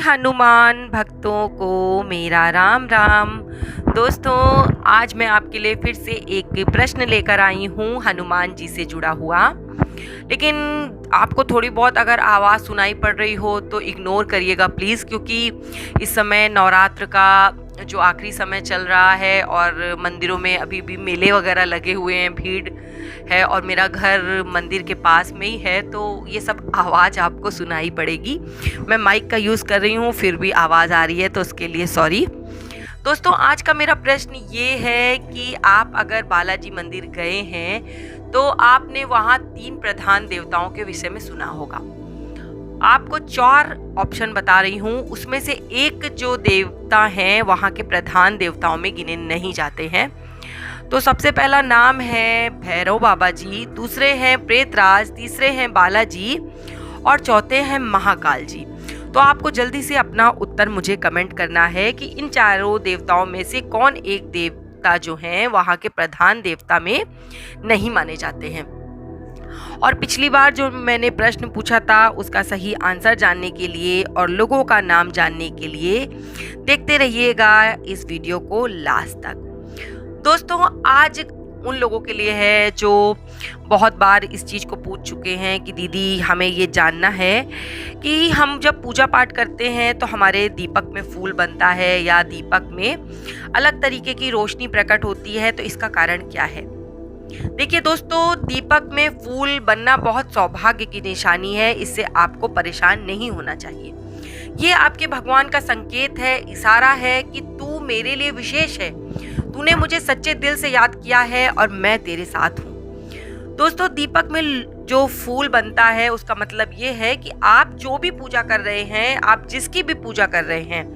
हनुमान भक्तों को मेरा राम राम। दोस्तों, आज मैं आपके लिए फिर से एक प्रश्न लेकर आई हूँ हनुमान जी से जुड़ा हुआ। लेकिन आपको थोड़ी बहुत अगर आवाज़ सुनाई पड़ रही हो तो इग्नोर करिएगा प्लीज़, क्योंकि इस समय नवरात्र का जो आखिरी समय चल रहा है और मंदिरों में अभी भी मेले वगैरह लगे हुए हैं, भीड़ है और मेरा घर मंदिर के पास में ही है, तो ये सब आवाज़ आपको सुनाई पड़ेगी। मैं माइक का यूज़ कर रही हूँ फिर भी आवाज़ आ रही है, तो उसके लिए सॉरी। दोस्तों, आज का मेरा प्रश्न ये है कि आप अगर बालाजी मंदिर गए हैं तो आपने वहाँ 3 प्रधान देवताओं के विषय में सुना होगा। आपको 4 ऑप्शन बता रही हूँ, उसमें से एक जो देवता हैं वहाँ के प्रधान देवताओं में गिने नहीं जाते हैं। तो सबसे पहला नाम है भैरव बाबा जी, दूसरे हैं प्रेतराज, तीसरे हैं बालाजी और चौथे हैं महाकाल जी। तो आपको जल्दी से अपना उत्तर मुझे कमेंट करना है कि इन चारों देवताओं में से कौन एक देवता जो हैं वहाँ के प्रधान देवता में नहीं माने जाते हैं। और पिछली बार जो मैंने प्रश्न पूछा था उसका सही आंसर जानने के लिए और लोगों का नाम जानने के लिए देखते रहिएगा इस वीडियो को लास्ट तक। दोस्तों, आज उन लोगों के लिए है जो बहुत बार इस चीज़ को पूछ चुके हैं कि दीदी हमें ये जानना है कि हम जब पूजा पाठ करते हैं तो हमारे दीपक में फूल बनता है या दीपक में अलग तरीके की रोशनी प्रकट होती है, तो इसका कारण क्या है। देखिए दोस्तों, दीपक में फूल बनना बहुत सौभाग्य की निशानी है, इससे आपको परेशान नहीं होना चाहिए। ये आपके भगवान का संकेत है, इशारा है कि तू मेरे लिए विशेष है, तूने मुझे सच्चे दिल से याद किया है और मैं तेरे साथ हूँ। दोस्तों, दीपक में जो फूल बनता है उसका मतलब ये है कि आप जो भी पूजा कर रहे हैं, आप जिसकी भी पूजा कर रहे हैं,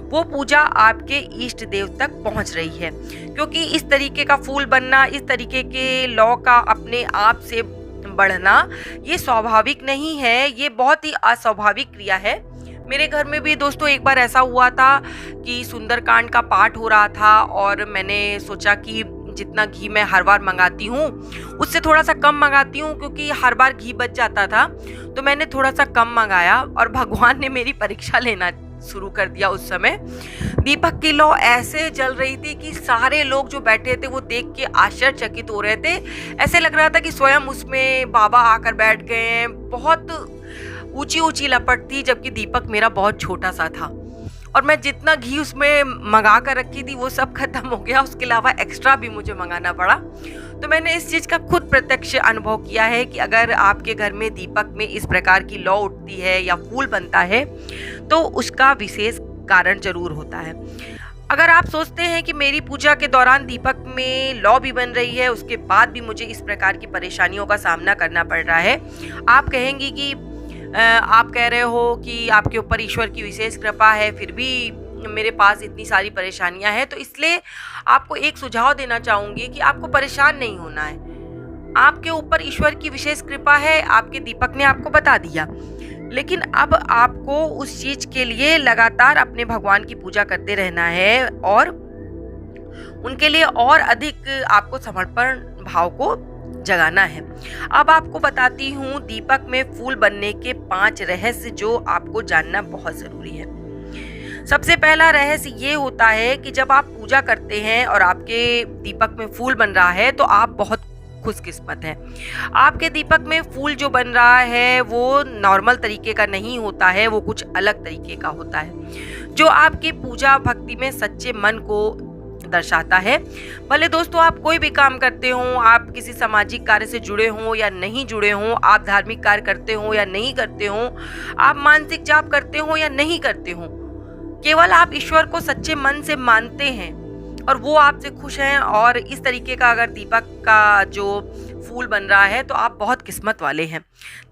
वो पूजा आपके इष्ट देव तक पहुंच रही है। क्योंकि इस तरीके का फूल बनना, इस तरीके के लौ का अपने आप से बढ़ना, ये स्वाभाविक नहीं है, ये बहुत ही अस्वाभाविक क्रिया है। मेरे घर में भी दोस्तों एक बार ऐसा हुआ था कि सुंदरकांड का पाठ हो रहा था और मैंने सोचा कि जितना घी मैं हर बार मंगाती हूँ उससे थोड़ा सा कम मंगाती हूँ, क्योंकि हर बार घी बच जाता था, तो मैंने थोड़ा सा कम मंगाया और भगवान ने मेरी परीक्षा लेना शुरू कर दिया। उस समय दीपक की लौ ऐसे जल रही थी कि सारे लोग जो बैठे थे वो देख के आश्चर्यचकित हो रहे थे। ऐसे लग रहा था कि स्वयं उसमें बाबा आकर बैठ गए हैं। बहुत ऊंची ऊंची लपट थी, जबकि दीपक मेरा बहुत छोटा सा था और मैं जितना घी उसमें मंगा कर रखी थी वो सब खत्म हो गया। उसके अलावा एक्स्ट्रा भी मुझे मंगाना पड़ा। तो मैंने इस चीज़ का खुद प्रत्यक्ष अनुभव किया है कि अगर आपके घर में दीपक में इस प्रकार की लौ उठती है या फूल बनता है तो उसका विशेष कारण जरूर होता है। अगर आप सोचते हैं कि मेरी पूजा के दौरान दीपक में लौ भी बन रही है, उसके बाद भी मुझे इस प्रकार की परेशानियों का सामना करना पड़ रहा है, आप कहेंगी कि आप कह रहे हो कि आपके ऊपर ईश्वर की विशेष कृपा है, फिर भी मेरे पास इतनी सारी परेशानियां हैं। तो इसलिए आपको एक सुझाव देना चाहूँगी कि आपको परेशान नहीं होना है। आपके ऊपर ईश्वर की विशेष कृपा है, आपके दीपक ने आपको बता दिया, लेकिन अब आपको उस चीज़ के लिए लगातार अपने भगवान की पूजा करते रहना है और उनके लिए और अधिक आपको समर्पण भाव को जगाना है। अब आपको बताती हूँ दीपक में फूल बनने के 5 रहस्य जो आपको जानना बहुत ज़रूरी है। सबसे पहला रहस्य ये होता है कि जब आप पूजा करते हैं और आपके दीपक में फूल बन रहा है तो आप बहुत खुशकिस्मत हैं। आपके दीपक में फूल जो बन रहा है वो नॉर्मल तरीके का नहीं होता है, वो कुछ अलग तरीके का होता है जो आपकी पूजा भक्ति में सच्चे मन को दर्शाता है। भले दोस्तों आप कोई भी काम करते हो, आप किसी सामाजिक कार्य से जुड़े हों या नहीं जुड़े हों, आप धार्मिक कार्य करते हो या नहीं करते हो, आप मानसिक जाप करते हो या नहीं करते हो, केवल आप ईश्वर को सच्चे मन से मानते हैं और वो आपसे खुश हैं। और इस तरीके का अगर दीपक का जो फूल बन रहा है तो आप बहुत किस्मत वाले हैं।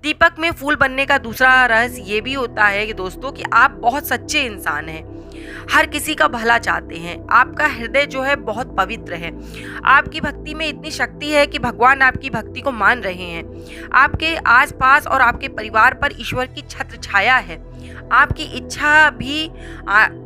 दीपक में फूल बनने का दूसरा रहस्य ये भी होता है कि दोस्तों कि आप बहुत सच्चे इंसान हैं, हर किसी का भला चाहते हैं, आपका हृदय जो है बहुत पवित्र है, आपकी भक्ति में इतनी शक्ति है कि भगवान आपकी भक्ति को मान रहे हैं। आपके आसपास और आपके परिवार पर ईश्वर की छत्र छाया है। आपकी इच्छा भी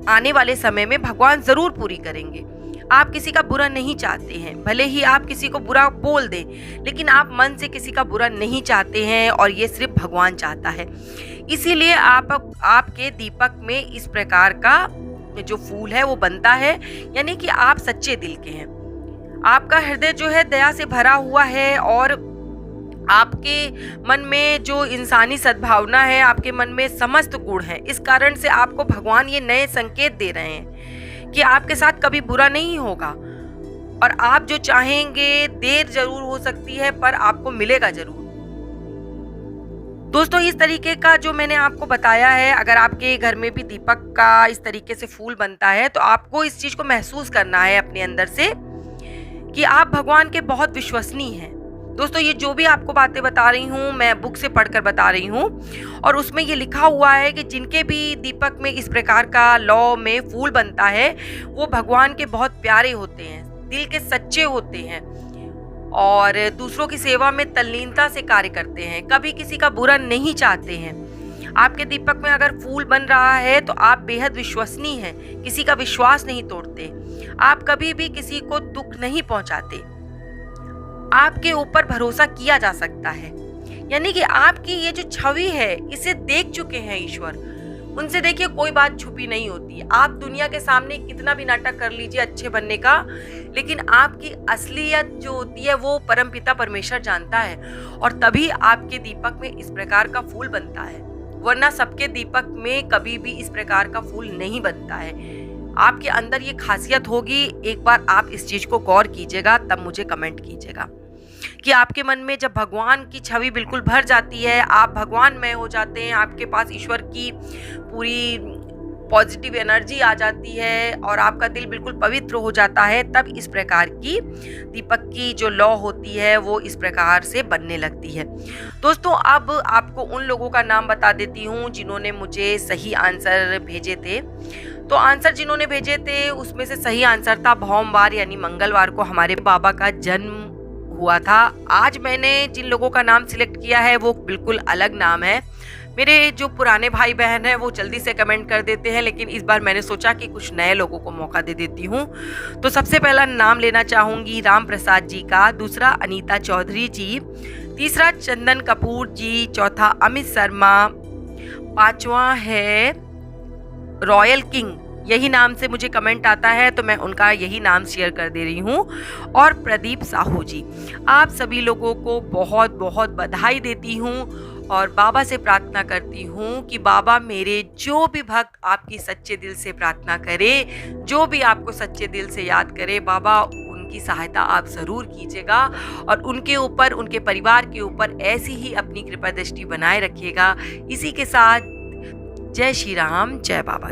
आने वाले समय में भगवान जरूर पूरी करेंगे। आप किसी का बुरा नहीं चाहते हैं, भले ही आप किसी को बुरा बोल दें, लेकिन आप मन से किसी का बुरा नहीं चाहते हैं और ये सिर्फ भगवान चाहता है। इसीलिए आपके दीपक में इस प्रकार का जो फूल है वो बनता है, यानी कि आप सच्चे दिल के हैं। आपका हृदय जो है दया से भरा हुआ है और आपके मन में जो इंसानी सद्भावना है, आपके मन में समस्त गुण है। इस कारण से आपको भगवान ये नए संकेत दे रहे हैं कि आपके साथ कभी बुरा नहीं होगा और आप जो चाहेंगे देर जरूर हो सकती है पर आपको मिलेगा जरूर। दोस्तों, इस तरीके का जो मैंने आपको बताया है, अगर आपके घर में भी दीपक का इस तरीके से फूल बनता है तो आपको इस चीज को महसूस करना है अपने अंदर से कि आप भगवान के बहुत विश्वसनीय हैं। दोस्तों, ये जो भी आपको बातें बता रही हूँ मैं बुक से पढ़कर बता रही हूँ और उसमें ये लिखा हुआ है कि जिनके भी दीपक में इस प्रकार का लौ में फूल बनता है वो भगवान के बहुत प्यारे होते हैं, दिल के सच्चे होते हैं और दूसरों की सेवा में तल्लीनता से कार्य करते हैं, कभी किसी का बुरा नहीं चाहते हैं। आपके दीपक में अगर फूल बन रहा है तो आप बेहद विश्वसनीय हैं, किसी का विश्वास नहीं तोड़ते, आप कभी भी किसी को दुख नहीं पहुंचाते, आपके ऊपर भरोसा किया जा सकता है। यानी कि आपकी ये जो छवि है इसे देख चुके हैं ईश्वर, उनसे देखिए कोई बात छुपी नहीं होती। आप दुनिया के सामने कितना भी नाटक कर लीजिए अच्छे बनने का, लेकिन आपकी असलियत जो होती है वो परमपिता परमेश्वर जानता है और तभी आपके दीपक में इस प्रकार का फूल बनता है, वरना सबके दीपक में कभी भी इस प्रकार का फूल नहीं बनता है। आपके अंदर ये खासियत होगी, एक बार आप इस चीज को गौर कीजिएगा, तब मुझे कमेंट कीजिएगा कि आपके मन में जब भगवान की छवि बिल्कुल भर जाती है, आप भगवानमय हो जाते हैं, आपके पास ईश्वर की पूरी पॉजिटिव एनर्जी आ जाती है और आपका दिल बिल्कुल पवित्र हो जाता है, तब इस प्रकार की दीपक की जो लौ होती है वो इस प्रकार से बनने लगती है। दोस्तों, अब आपको उन लोगों का नाम बता देती हूँ जिन्होंने मुझे सही आंसर भेजे थे। तो आंसर जिन्होंने भेजे थे उसमें से सही आंसर था भौमवार, यानी मंगलवार को हमारे बाबा का जन्म हुआ था। आज मैंने जिन लोगों का नाम सिलेक्ट किया है वो बिल्कुल अलग नाम है। मेरे जो पुराने भाई बहन हैं वो जल्दी से कमेंट कर देते हैं, लेकिन इस बार मैंने सोचा कि कुछ नए लोगों को मौका दे देती हूँ। तो सबसे पहला नाम लेना चाहूँगी राम प्रसाद जी का, दूसरा अनीता चौधरी जी, तीसरा चंदन कपूर जी, चौथा अमित शर्मा, पांचवा है रॉयल किंग, यही नाम से मुझे कमेंट आता है तो मैं उनका यही नाम शेयर कर दे रही हूँ, और प्रदीप साहू जी। आप सभी लोगों को बहुत बहुत बधाई देती हूँ और बाबा से प्रार्थना करती हूँ कि बाबा मेरे जो भी भक्त आपकी सच्चे दिल से प्रार्थना करे, जो भी आपको सच्चे दिल से याद करे, बाबा उनकी सहायता आप ज़रूर कीजिएगा और उनके ऊपर, उनके परिवार के ऊपर ऐसी ही अपनी कृपा दृष्टि बनाए रखिएगा। इसी के साथ जय श्री राम, जय बाबा।